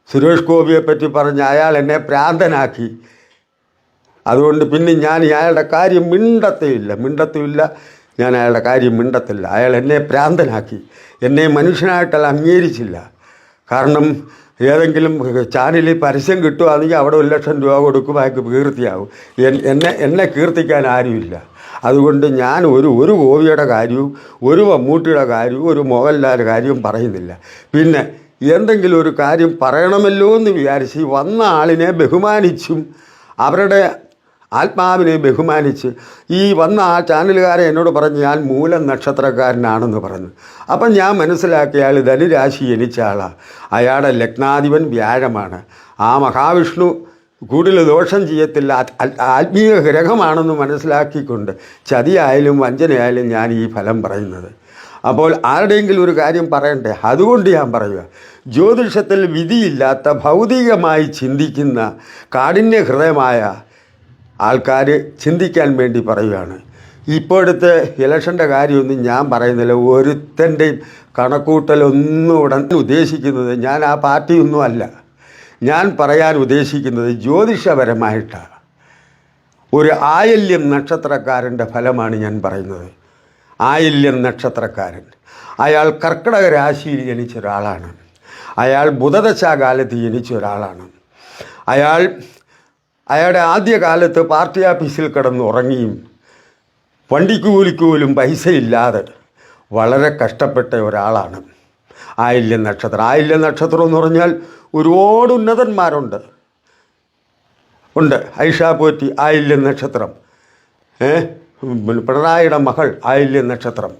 സുരേഷ് ഗോപിയെ പറ്റി പറഞ്ഞ് അയാൾ എന്നെ ഭ്രാന്തനാക്കി. അതുകൊണ്ട് പിന്നെ ഞാൻ അയാളുടെ കാര്യം മിണ്ടത്തുമില്ല. ഞാൻ അയാളുടെ കാര്യം മിണ്ടത്തില്ല. അയാൾ എന്നെ ഭ്രാന്തനാക്കി, എന്നെ മനുഷ്യനായിട്ടല്ല അംഗീകരിച്ചില്ല. കാരണം ഏതെങ്കിലും ചാനലിൽ പരസ്യം കിട്ടുകയാണെങ്കിൽ അവിടെ 1,00,000 രൂപ കൊടുക്കും, അയാൾക്ക് കീർത്തിയാവും. എന്നെ കീർത്തിക്കാൻ ആരുമില്ല. അതുകൊണ്ട് ഞാൻ ഒരു ഗോപിയുടെ കാര്യവും ഒരു മമ്മൂട്ടിയുടെ കാര്യവും ഒരു മോഹൻലാൽ കാര്യവും പറയുന്നില്ല. പിന്നെ എന്തെങ്കിലും ഒരു കാര്യം പറയണമല്ലോ എന്ന് വിചാരിച്ച് വന്ന ആളിനെ ബഹുമാനിച്ചും അവരുടെ ആത്മാവിനെ ബഹുമാനിച്ച് ഈ വന്ന ആ ചാനലുകാരെ എന്നോട് പറഞ്ഞ് ഞാൻ മൂലം നക്ഷത്രക്കാരനാണെന്ന് പറഞ്ഞു. അപ്പം ഞാൻ മനസ്സിലാക്കിയ അയാൾ ധനുരാശി ജനിച്ച ആളാണ്. അയാളുടെ ലഗ്നാധിപൻ വ്യാഴമാണ്. ആ മഹാവിഷ്ണു കൂടുതൽ ദോഷം ചെയ്യത്തില്ല, ആത്മീയ ഗ്രഹമാണെന്ന് മനസ്സിലാക്കിക്കൊണ്ട് ചതിയായാലും വഞ്ചനയായാലും ഞാൻ ഈ ഫലം പറയുന്നത്. അപ്പോൾ ആരുടെയെങ്കിലും ഒരു കാര്യം പറയണ്ടേ, അതുകൊണ്ട് ഞാൻ പറയുക. ജ്യോതിഷത്തിൽ വിധിയില്ലാത്ത ഭൗതികമായി ചിന്തിക്കുന്ന കാഠിന്യ ഹൃദയമായ ആൾക്കാർ ചിന്തിക്കാൻ വേണ്ടി പറയുകയാണ്. ഇപ്പോഴത്തെ ഇലക്ഷൻ്റെ കാര്യമൊന്നും ഞാൻ പറയുന്നില്ല. ഒരുത്തൻ്റെയും കണക്കൂട്ടലൊന്നും ഉടൻ ഉദ്ദേശിക്കുന്നത് ഞാൻ ആ പാർട്ടിയൊന്നും അല്ല. ഞാൻ പറയാൻ ഉദ്ദേശിക്കുന്നത് ജ്യോതിഷപരമായിട്ടാണ്. ഒരു ആയില്യം നക്ഷത്രക്കാരൻ്റെ ഫലമാണ് ഞാൻ പറയുന്നത്. ആയില്യം നക്ഷത്രക്കാരൻ അയാൾ കർക്കിടക രാശിയിൽ ജനിച്ച ഒരാളാണ്. അയാൾ ബുധദശാകാലത്ത് ജനിച്ച ഒരാളാണ്. അയാളുടെ ആദ്യകാലത്ത് പാർട്ടി ഓഫീസിൽ കിടന്ന് ഉറങ്ങിയും വണ്ടിക്ക് കൂലിക്ക് പോലും പൈസയില്ലാതെ വളരെ കഷ്ടപ്പെട്ട ഒരാളാണ് ആയില്യം നക്ഷത്രം. ആയില്യം നക്ഷത്രം എന്ന് പറഞ്ഞാൽ ഒരുപാട് ഉന്നതന്മാരുണ്ട്. ഐഷ പോറ്റി ആയില്യം നക്ഷത്രം, പിണറായിയുടെ മകൾ ആയില്യം നക്ഷത്രം,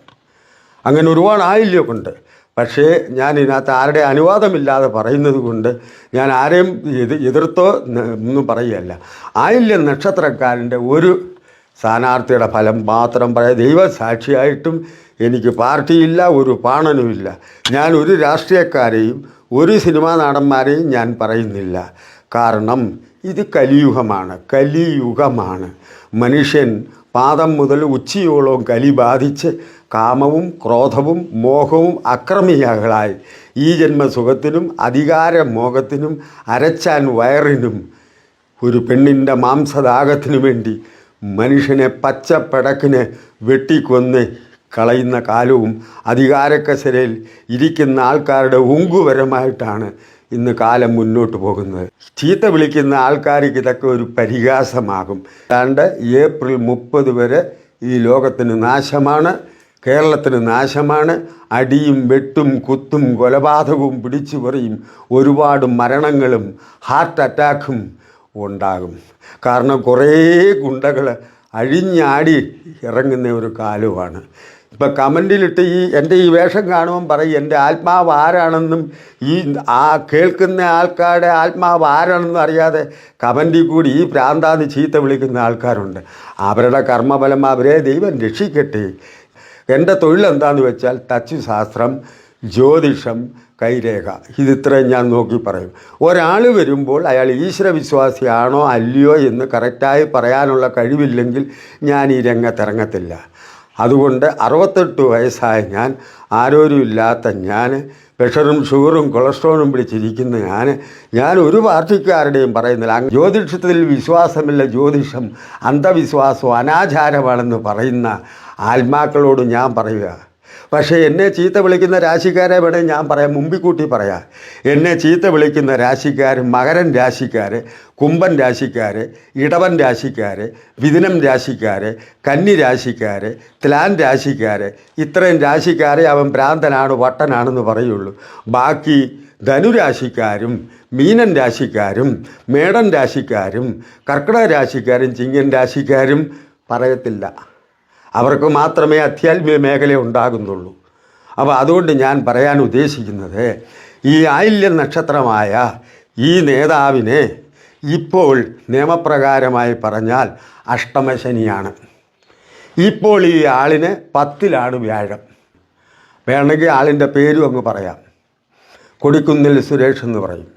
അങ്ങനെ ഒരുപാട് ആയില്യമൊക്കെ ഉണ്ട്. പക്ഷേ ഞാൻ ഇതിനകത്ത് ആരുടെ അനുവാദമില്ലാതെ പറയുന്നത് കൊണ്ട് ഞാൻ ആരെയും എതിർത്തോ ഒന്നും പറയുകയല്ല. ആയില്യം നക്ഷത്രക്കാരൻ്റെ ഒരു സ്ഥാനാർത്ഥിയുടെ ഫലം മാത്രം പറയാം. ദൈവസാക്ഷിയായിട്ടും എനിക്ക് പാർട്ടിയില്ല, ഒരു പാണനുമില്ല. ഞാൻ ഒരു രാഷ്ട്രീയക്കാരെയും ഒരു സിനിമാ നടന്മാരെയും ഞാൻ പറയുന്നില്ല. കാരണം ഇത് കലിയുഗമാണ്. മനുഷ്യൻ പാദം മുതൽ ഉച്ചിയോളം കലി ബാധിച്ച് കാമവും ക്രോധവും മോഹവും അക്രമികളായി ഈ ജന്മസുഖത്തിനും അധികാരമോഹത്തിനും അരച്ചാൻ വയറിനും ഒരു പെണ്ണിൻ്റെ മാംസദാഹത്തിനു വേണ്ടി മനുഷ്യനെ പച്ചപ്പടക്കിന് വെട്ടിക്കൊന്ന് കളയുന്ന കാലവും അധികാരക്കസരയിൽ ഇരിക്കുന്ന ആൾക്കാരുടെ ഉങ്കുപരമായിട്ടാണ് ഇന്ന് കാലം മുന്നോട്ട് പോകുന്നത്. ചീത്ത വിളിക്കുന്ന ആൾക്കാർക്ക് ഇതൊക്കെ ഒരു പരിഹാസമാകും. ഏതാണ്ട് ഏപ്രിൽ 30 വരെ ഈ ലോകത്തിന് നാശമാണ്, കേരളത്തിന് നാശമാണ്. അടിയും വെട്ടും കുത്തും കൊലപാതകവും പിടിച്ചു പറയും, ഒരുപാട് മരണങ്ങളും ഹാർട്ട് അറ്റാക്കും ഉണ്ടാകും. കാരണം കുറേ ഗുണ്ടകൾ അഴിഞ്ഞാടി ഇറങ്ങുന്ന ഒരു കാലവുമാണ്. ഇപ്പം കമൻറ്റിലിട്ട് എൻ്റെ ഈ വേഷം കാണുമ്പം പറയും എൻ്റെ ആത്മാവ് ആരാണെന്നും കേൾക്കുന്ന ആൾക്കാരുടെ ആത്മാവ് ആരാണെന്നും അറിയാതെ കമൻറ്റിൽ കൂടി ഈ പ്രാന്താന്ന് ചീത്ത വിളിക്കുന്ന ആൾക്കാരുണ്ട്. അവരുടെ കർമ്മഫലം അവരെ ദൈവം രക്ഷിക്കട്ടെ. എൻ്റെ തൊഴിലെന്താണെന്ന് വെച്ചാൽ തച്ചുശാസ്ത്രം, ജ്യോതിഷം, കൈരേഖ, ഇതിത്രയും ഞാൻ നോക്കി പറയും. ഒരാൾ വരുമ്പോൾ അയാൾ ഈശ്വരവിശ്വാസിയാണോ അല്ലയോ എന്ന് കറക്റ്റായി പറയാനുള്ള കഴിവില്ലെങ്കിൽ ഞാൻ ഈ രംഗത്തിറങ്ങത്തില്ല. അതുകൊണ്ട് 68 വയസ്സായ ആരോരുമില്ലാത്ത പ്രഷറും ഷുഗറും കൊളസ്ട്രോളും പിടിച്ചിരിക്കുന്ന ഞാൻ ഒരു പാർട്ടിക്കാരുടെയും പറയുന്നില്ല. ജ്യോതിഷത്തിൽ വിശ്വാസമില്ല, ജ്യോതിഷം അന്ധവിശ്വാസവും അനാചാരമാണെന്ന് പറയുന്ന ആത്മാക്കളോട് ഞാൻ പറയുക. പക്ഷേ എന്നെ ചീത്ത വിളിക്കുന്ന രാശിക്കാരെ വേണമെങ്കിൽ ഞാൻ പറയാം, മുമ്പിക്കൂട്ടി പറയാം. എന്നെ ചീത്ത വിളിക്കുന്ന രാശിക്കാർ മകരൻ രാശിക്കാർ, കുംഭൻ രാശിക്കാർ, ഇടവൻ രാശിക്കാർ, മിഥുനം രാശിക്കാർ, കന്നി രാശിക്കാർ, തുലാൻ രാശിക്കാർ, ഇത്രയും രാശിക്കാരെ അവൻ ഭ്രാന്തനാണ് വട്ടനാണെന്ന് പറയുള്ളൂ. ബാക്കി ധനുരാശിക്കാരും മീനൻ രാശിക്കാരും മേടൻ രാശിക്കാരും കർക്കിടക രാശിക്കാരും ചിങ്ങൻ രാശിക്കാരും പറയത്തില്ല. അവർക്ക് മാത്രമേ അധ്യാത്മിക മേഖല ഉണ്ടാകുന്നുള്ളൂ. അപ്പോൾ അതുകൊണ്ട് ഞാൻ പറയാൻ ഉദ്ദേശിക്കുന്നത്, ഈ ആയില്യം നക്ഷത്രമായ ഈ നേതാവിനെ ഇപ്പോൾ നിയമപ്രകാരമായി പറഞ്ഞാൽ അഷ്ടമശനിയാണ്. ഇപ്പോൾ ഈ ആളിന് 10ലാണ് വ്യാഴം. വേണമെങ്കിൽ ആളിൻ്റെ പേരും അങ്ങ് പറയാം, കൊടിക്കുന്നിൽ സുരേഷ് എന്ന് പറയും.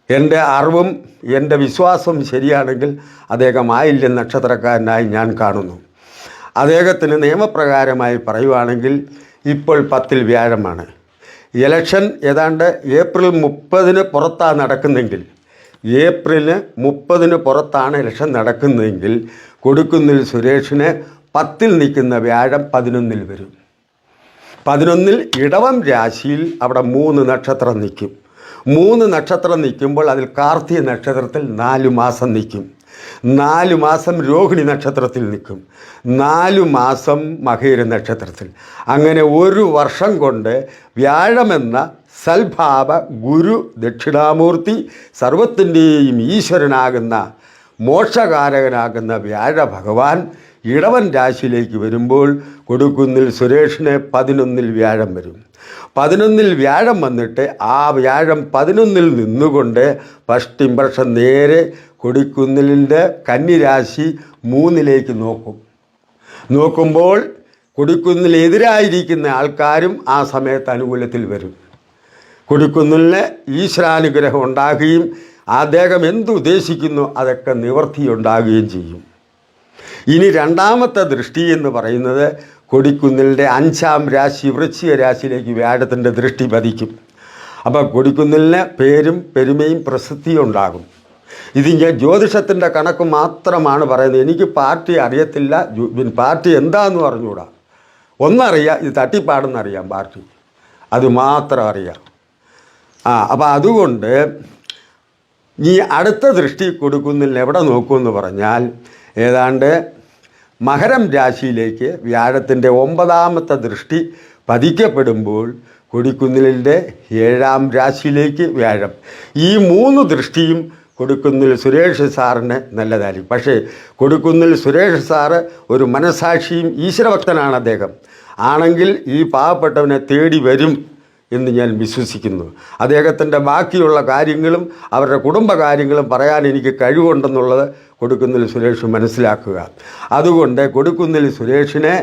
എൻ്റെ അറിവും എൻ്റെ വിശ്വാസവും ശരിയാണെങ്കിൽ അദ്ദേഹം ആയില്യം നക്ഷത്രക്കാരനായി ഞാൻ കാണുന്നു. അദ്ദേഹത്തിന് നിയമപ്രകാരമായി പറയുവാണെങ്കിൽ ഇപ്പോൾ 10ൽ വ്യാഴമാണ്. ഇലക്ഷൻ ഏതാണ്ട് ഏപ്രിൽ 30 പുറത്താണ് നടക്കുന്നെങ്കിൽ, ഏപ്രിൽ 30 പുറത്താണ് ഇലക്ഷൻ നടക്കുന്നതെങ്കിൽ കൊടിക്കുന്നിൽ സുരേഷിന് 10 നിൽക്കുന്ന വ്യാഴം 11 വരും. 11 ഇടവം രാശിയിൽ അവിടെ 3 നക്ഷത്രം നിൽക്കും. 3 നക്ഷത്രം നിൽക്കുമ്പോൾ അതിൽ കാർത്തിക നക്ഷത്രത്തിൽ 4 മാസം നിൽക്കും. 4 മാസം രോഹിണി നക്ഷത്രത്തിൽ നിൽക്കും. 4 മാസം മകീര നക്ഷത്രത്തിൽ. അങ്ങനെ ഒരു വർഷം കൊണ്ട് വ്യാഴമെന്ന സൽഭാവ ഗുരു ദക്ഷിണാമൂർത്തി സർവത്തിൻ്റെയും ഈശ്വരനാകുന്ന മോക്ഷകാരകനാകുന്ന വ്യാഴ ഭഗവാൻ ഇടവൻ രാശിയിലേക്ക് വരുമ്പോൾ കൊടിക്കുന്നിൽ സുരേഷിന് 11 വ്യാഴം വരും. 11 വ്യാഴം വന്നിട്ട് ആ വ്യാഴം 11 നിന്നുകൊണ്ട് ഫസ്റ്റ് ഇംപ്രഷൻ നേരെ കൊടിക്കുന്നിലിൻ്റെ കന്നിരാശി 3 നോക്കും. നോക്കുമ്പോൾ കൊടിക്കുന്നിലെതിരായിരിക്കുന്ന ആൾക്കാരും ആ സമയത്ത് അനുകൂലത്തിൽ വരും. കൊടിക്കുന്നിലിന് ഈശ്വരാനുഗ്രഹം ഉണ്ടാകുകയും അദ്ദേഹം എന്തുദ്ദേശിക്കുന്നു അതൊക്കെ നിവർത്തിയുണ്ടാകുകയും ചെയ്യും. ഇനി രണ്ടാമത്തെ ദൃഷ്ടി എന്ന് പറയുന്നത് കൊടിക്കുന്നിലിൻ്റെ 5ാം രാശി വൃശ്ചിക രാശിയിലേക്ക് വ്യാഴത്തിൻ്റെ ദൃഷ്ടി പതിക്കും. അപ്പോൾ കൊടിക്കുന്നിലിന് പേരും പെരുമയും പ്രസിദ്ധിയും ഉണ്ടാകും. ഇത് ഞാൻ ജ്യോതിഷത്തിൻ്റെ കണക്ക് മാത്രമാണ് പറയുന്നത്. എനിക്ക് പാർട്ടി അറിയത്തില്ല, പാർട്ടി എന്താണെന്ന് പറഞ്ഞുകൂടാ. ഒന്നറിയാം, ഇത് തട്ടിപ്പാടെന്നറിയാം, പാർട്ടി അത് മാത്രം അറിയാം. അപ്പോൾ അതുകൊണ്ട് ഈ അടുത്ത ദൃഷ്ടി കൊടുക്കുന്നില്ല എവിടെ നോക്കുമെന്ന് പറഞ്ഞാൽ ഏതാണ്ട് മകരം രാശിയിലേക്ക് വ്യാഴത്തിൻ്റെ 9ാമത്തെ ദൃഷ്ടി പതിക്കപ്പെടുമ്പോൾ കൊടിക്കുന്നിലിൻ്റെ 7ാം രാശിയിലേക്ക് വ്യാഴം. ഈ 3 ദൃഷ്ടിയും കൊടിക്കുന്നിൽ സുരേഷ് സാറിന് നല്ലതായിരിക്കും. പക്ഷേ കൊടിക്കുന്നിൽ സുരേഷ് സാറ് ഒരു മനസാക്ഷിയും ഈശ്വരഭക്തനാണ്. അദ്ദേഹം ആണെങ്കിൽ ഈ പാവപ്പെട്ടവനെ തേടി വരും എന്ന് ഞാൻ വിശ്വസിക്കുന്നു. അദ്ദേഹത്തിൻ്റെ ബാക്കിയുള്ള കാര്യങ്ങളും അവരുടെ കുടുംബകാര്യങ്ങളും പറയാൻ എനിക്ക് കഴിവുണ്ടെന്നുള്ളത് കൊടിക്കുന്നിൽ സുരേഷ് മനസ്സിലാക്കുക. അതുകൊണ്ട് കൊടിക്കുന്നിൽ സുരേഷിനെ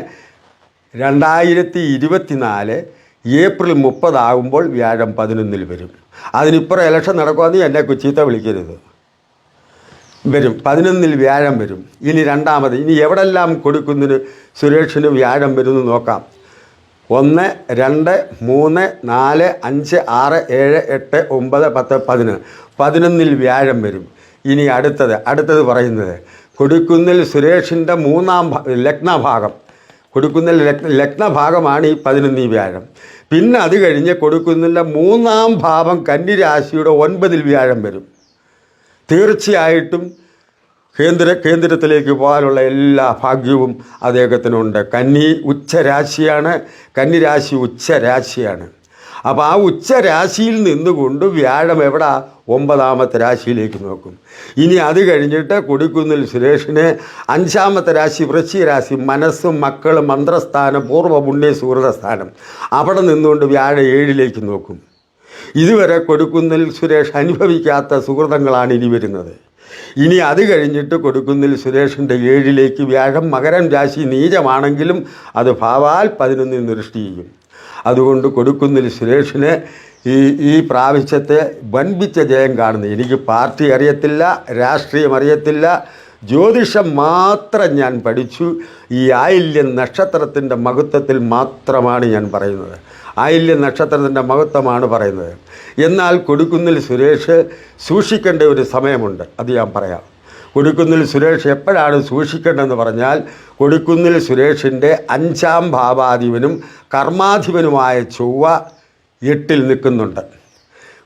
2024 ഏപ്രിൽ 30 ആകുമ്പോൾ വ്യാഴം 11 വരും. അതിനിപ്പുറം ഇലക്ഷൻ നടക്കുമെന്ന് എന്നെ ചീത്ത വിളിക്കരുത്. വരും 11 വ്യാഴം വരും. ഇനി രണ്ടാമത് ഇനി എവിടെല്ലാം കൊടിക്കുന്നിൽ സുരേഷിന് വ്യാഴം വരുമെന്ന് നോക്കാം. 1, 2, 3, 4, 5, 6, 7, 8, 9, 10, 11. 11 വ്യാഴം വരും. ഇനി അടുത്തത് പറയുന്നത് കൊടിക്കുന്നിൽ സുരേഷിൻ്റെ 3ാം ലഗ്നഭാഗം. കൊടിക്കുന്നിൽ ലഗ്നഭാഗമാണ് ഈ 11 വ്യാഴം. പിന്നെ അത് കഴിഞ്ഞ് കൊടിക്കുന്നിൻ്റെ 3ാം ഭാവം കന്നിരാശിയുടെ 9 വ്യാഴം വരും. തീർച്ചയായിട്ടും കേന്ദ്രത്തിലേക്ക് പോകാനുള്ള എല്ലാ ഭാഗ്യവും അദ്ദേഹത്തിനുണ്ട്. കന്നി ഉച്ചരാശിയാണ്, കന്നിരാശി ഉച്ചരാശിയാണ്. അപ്പോൾ ആ ഉച്ചരാശിയിൽ നിന്നുകൊണ്ട് വ്യാഴം എവിടെ 9ാമത്തെ രാശിയിലേക്ക് നോക്കും. ഇനി അത് കഴിഞ്ഞിട്ട് കൊടിക്കുന്നിൽ സുരേഷിന് 5ാമത്തെ രാശി വൃശ്ചിക രാശി, മനസ്സും മക്കളും മന്ത്രസ്ഥാനം, പൂർവ്വ പുണ്യ സുഹൃതസ്ഥാനം, അവിടെ നിന്നുകൊണ്ട് വ്യാഴം 7ലേക്ക് നോക്കും. ഇതുവരെ കൊടിക്കുന്നിൽ സുരേഷ് അനുഭവിക്കാത്ത സുഹൃതങ്ങളാണ് ഇനി വരുന്നത്. ഇനി അത് കഴിഞ്ഞിട്ട് കൊടിക്കുന്നിൽ സുരേഷിൻ്റെ 7ലേക്ക് വ്യാഴം മകരം രാശി നീചമാണെങ്കിലും അത് ഭാവാൽ 11 ദൃഷ്ടി ചെയ്യും. അതുകൊണ്ട് കൊടിക്കുന്നിൽ സുരേഷിന് ഈ പ്രാവശ്യത്തെ വൻപിച്ച ജയം കാണുന്നു. എനിക്ക് പാർട്ടി അറിയത്തില്ല, രാഷ്ട്രീയം അറിയത്തില്ല, ജ്യോതിഷം മാത്രം ഞാൻ പഠിച്ചു. ഈ ആയില്യം നക്ഷത്രത്തിൻ്റെ മഹത്വത്തിൽ മാത്രമാണ് ഞാൻ പറയുന്നത്. ആയില്യം നക്ഷത്രത്തിൻ്റെ മഹത്വമാണ് പറയുന്നത്. എന്നാൽ കൊടിക്കുന്നിൽ സുരേഷ് സൂക്ഷിക്കേണ്ട ഒരു സമയമുണ്ട്, അത് ഞാൻ പറയാം. കൊടിക്കുന്നിൽ സുരേഷ് എപ്പോഴാണ് സൂക്ഷിക്കേണ്ടതെന്ന് പറഞ്ഞാൽ കൊടിക്കുന്നിൽ സുരേഷിൻ്റെ 5ാം ഭാവാധിപനും കർമാധിപനുമായ ചൊവ്വ 8ൽ നിൽക്കുന്നുണ്ട്.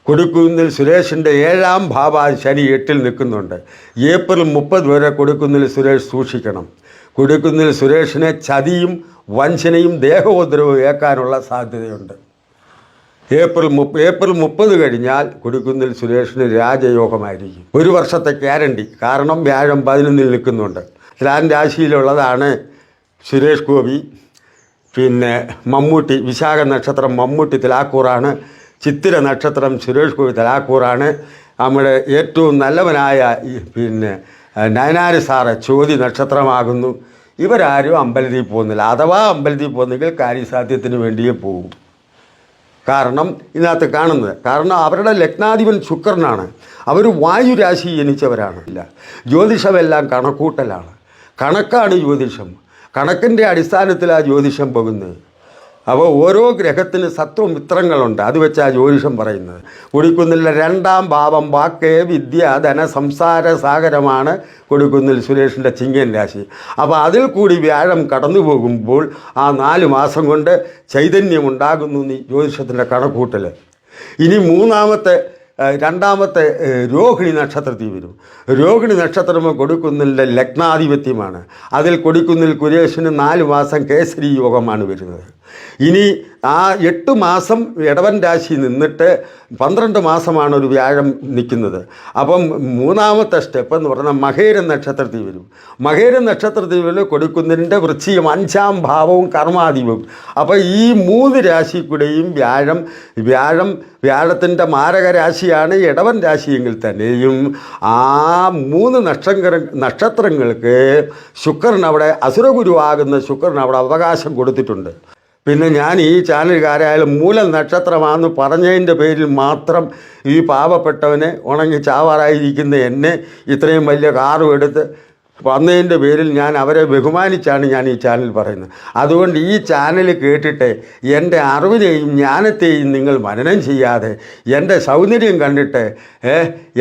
കൊടിക്കുന്നിൽ സുരേഷിൻ്റെ 7ാം ഭാവാധി ശനി 8ൽ നിൽക്കുന്നുണ്ട്. ഏപ്രിൽ 30 വരെ കൊടിക്കുന്നിൽ സുരേഷ് സൂക്ഷിക്കണം. കൊടിക്കുന്നിൽ സുരേഷിനെ ചതിയും വഞ്ചനയും ദേഹോദ്രവവും ഏൽക്കാനുള്ള സാധ്യതയുണ്ട്. ഏപ്രിൽ 30 കഴിഞ്ഞാൽ കൊടിക്കുന്നിൽ സുരേഷിന് രാജയോഗമായിരിക്കും. ഒരു വർഷത്തെ ഗ്യാരണ്ടി. കാരണം വ്യാഴം 11 നിൽക്കുന്നുണ്ട്. ലാൻ രാശിയിലുള്ളതാണ് സുരേഷ് ഗോപി, പിന്നെ മമ്മൂട്ടി, വിശാഖ നക്ഷത്രം മമ്മൂട്ടി തിലാക്കൂറാണ്, ചിത്തിര നക്ഷത്രം സുരേഷ് ഗോപി തിലാക്കൂറാണ്, നമ്മുടെ ഏറ്റവും നല്ലവനായ പിന്നെ നയനാർ സാറ് ചോതി നക്ഷത്രമാകുന്നു. ഇവരാരും അമ്പലത്തിൽ പോകുന്നില്ല. അഥവാ അമ്പലത്തിൽ പോകുന്നെങ്കിൽ കാര്യസാധ്യത്തിന് വേണ്ടിയേ പോകും. കാരണം ഇതിനകത്ത് കാണുന്നത്, കാരണം അവരുടെ ലഗ്നാധിപൻ ശുക്രനാണ്. അവർ വായുരാശി ജനിച്ചവരാണ്. ഇല്ല, ജ്യോതിഷമെല്ലാം കണക്കൂട്ടലാണ്. കണക്കാണ് ജ്യോതിഷം. കണക്കിൻ്റെ അടിസ്ഥാനത്തിലാണ് ജ്യോതിഷം പോകുന്നത്. അപ്പോൾ ഓരോ ഗ്രഹത്തിന് സത്വമിത്രങ്ങളുണ്ട്. അത് വെച്ചാൽ ജ്യോതിഷം പറയുന്നത്. കൊടിക്കുന്നിലെ 2ാം ഭാവം വാക്ക്, വിദ്യ, ധന, സംസാര സാഗരമാണ് കൊടിക്കുന്നിൽ സുരേഷിൻ്റെ ചിങ്ങൻ രാശി. അപ്പോൾ അതിൽ കൂടി വ്യാഴം കടന്നു പോകുമ്പോൾ ആ 4 മാസം കൊണ്ട് ചൈതന്യമുണ്ടാകുന്നു എന്ന് ജ്യോതിഷത്തിൻ്റെ കണക്കൂട്ടൽ. ഇനി 2ാമത്തെ രോഹിണി നക്ഷത്രത്തിൽ വരും. രോഹിണി നക്ഷത്രം കൊടിക്കുന്നിലെ ലഗ്നാധിപത്യമാണ്. അതിൽ കൊടിക്കുന്നിൽ കുരേഷിന് 4 മാസം കേസരി യോഗമാണ് വരുന്നത്. ഇനി ആ 8 മാസം ഇടവൻ രാശി നിന്നിട്ട് 12 മാസമാണ് ഒരു വ്യാഴം നിൽക്കുന്നത്. അപ്പം 3ാമത്തെ സ്റ്റെപ്പ് എന്ന് പറഞ്ഞാൽ മകേരം നക്ഷത്രത്തിൽ വരും. മകേരം നക്ഷത്രത്തിൽ വരും കൊടിക്കുന്നിൻ്റെ വൃശ്ചികം 5ാം ഭാവവും കർമാധിപവും. അപ്പോൾ ഈ 3 രാശി കൂടെയും വ്യാഴത്തിൻ്റെ മാരക രാശിയാണ് ഇടവൻ രാശിയെങ്കിൽ തന്നെയും ആ 3 നക്ഷത്രങ്ങൾക്ക് ശുക്രൻ അവിടെ അസുരഗുരുവാകുന്ന ശുക്രൻ അവിടെ അവകാശം കൊടുത്തിട്ടുണ്ട്. പിന്നെ ഞാൻ ഈ ചാനലുകാരായാലും മൂല നക്ഷത്രമാണെന്ന് പറഞ്ഞതിൻ്റെ പേരിൽ മാത്രം ഈ പാവപ്പെട്ടവനെ ഉണങ്ങി ചാവാറായിരിക്കുന്ന എന്നെ ഇത്രയും വലിയ കാറും എടുത്ത് വന്നതിൻ്റെ പേരിൽ ഞാൻ അവരെ ബഹുമാനിച്ചാണ് ഞാൻ ഈ ചാനൽ പറയുന്നത്. അതുകൊണ്ട് ഈ ചാനൽ കേട്ടിട്ട് എൻ്റെ അറിവിനെയും ജ്ഞാനത്തെയും നിങ്ങൾ മനനം ചെയ്യാതെ എൻ്റെ സൗന്ദര്യം കണ്ടിട്ട്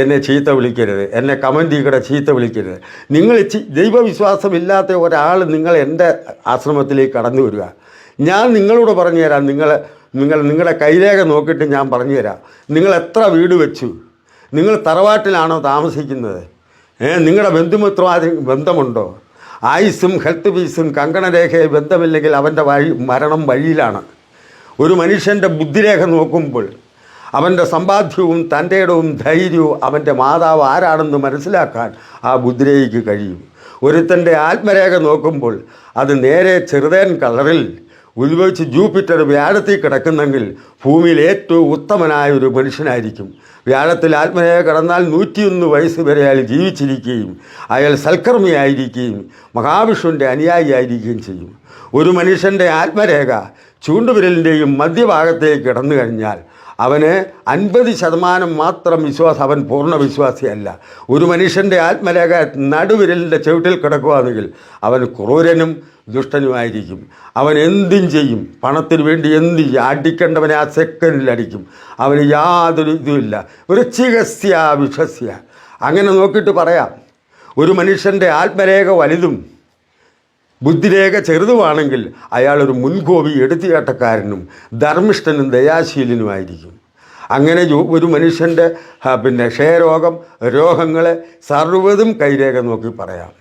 എന്നെ ചീത്ത വിളിക്കരുത്, എന്നെ കമൻറ്റിൽ കൂടെ ചീത്ത വിളിക്കരുത്. നിങ്ങൾ ദൈവവിശ്വാസമില്ലാത്ത ഒരാൾ നിങ്ങൾ എൻ്റെ ആശ്രമത്തിലേക്ക് കടന്നു വരിക. ഞാൻ നിങ്ങളോട് പറഞ്ഞു തരാം. നിങ്ങളുടെ കൈരേഖ നോക്കിയിട്ട് ഞാൻ പറഞ്ഞു തരാം. നിങ്ങൾ എത്ര വീട് വെച്ചു? നിങ്ങൾ തറവാട്ടിലാണോ താമസിക്കുന്നത്? നിങ്ങളുടെ ബന്ധുമിത്രാദി ബന്ധമുണ്ടോ? ആയുസ്സും ഹെൽത്ത് പീസും കങ്കണരേഖയെ ബന്ധമില്ലെങ്കിൽ അവൻ്റെ മരണം വഴിയിലാണ്. ഒരു മനുഷ്യൻ്റെ ബുദ്ധിരേഖ നോക്കുമ്പോൾ അവൻ്റെ സമ്പാദ്യവും തൻ്റെ ഇടവും ധൈര്യവും അവൻ്റെ മാതാവ് ആരാണെന്ന് മനസ്സിലാക്കാൻ ആ ബുദ്ധിരേഖയ്ക്ക് കഴിയും. ഒരുത്തൻ്റെ ആത്മരേഖ നോക്കുമ്പോൾ അത് നേരെ ചെറുതേൻ കളറിൽ ഉത്ഭവിച്ച് ജൂപ്പിറ്റർ വ്യാഴത്തിൽ കിടക്കുന്നെങ്കിൽ ഭൂമിയിൽ ഏറ്റവും ഉത്തമനായ ഒരു മനുഷ്യനായിരിക്കും. വ്യാഴത്തിൽ ആത്മരേഖ കടന്നാൽ 101 വയസ്സ് വരെ അയാൾ ജീവിച്ചിരിക്കുകയും അയാൾ സൽക്കർമ്മിയായിരിക്കുകയും മഹാവിഷ്ണുവിൻ്റെ അനുയായിയായിരിക്കുകയും ചെയ്യും. ഒരു മനുഷ്യൻ്റെ ആത്മരേഖ ചൂണ്ടുവിരലിൻ്റെയും മധ്യഭാഗത്തേക്ക് കിടന്നു കഴിഞ്ഞാൽ അവന് 50% മാത്രം വിശ്വാസം, അവൻ പൂർണ്ണ വിശ്വാസിയല്ല. ഒരു മനുഷ്യൻ്റെ ആത്മരേഖ നടുവിരലിൻ്റെ ചുവട്ടിൽ കിടക്കുകയാണെങ്കിൽ അവൻ ക്രൂരനും ദുഷ്ടനുമായിരിക്കും. അവൻ എന്തും ചെയ്യും, പണത്തിന് വേണ്ടി എന്ത് ചെയ്യും, അടിക്കേണ്ടവനെ ആ സെക്കൻഡിൽ അടിക്കും. അവന് യാതൊരു ഇതുമില്ല. വൃശ്ചികസ്യ വിഷസ്യ. അങ്ങനെ നോക്കിയിട്ട് പറയാം, ഒരു മനുഷ്യൻ്റെ ആത്മരേഖ വലുതും ബുദ്ധിരേഖ ചെറുതുമാണെങ്കിൽ അയാളൊരു മുൻകോപി, എടുത്തുകാട്ടക്കാരനും ധർമ്മിഷ്ഠനും ദയാശീലനുമായിരിക്കും. അങ്ങനെ ഒരു മനുഷ്യൻ്റെ ക്ഷയരോഗം, രോഗങ്ങൾ സർവ്വതും കൈരേഖ നോക്കി പറയാം.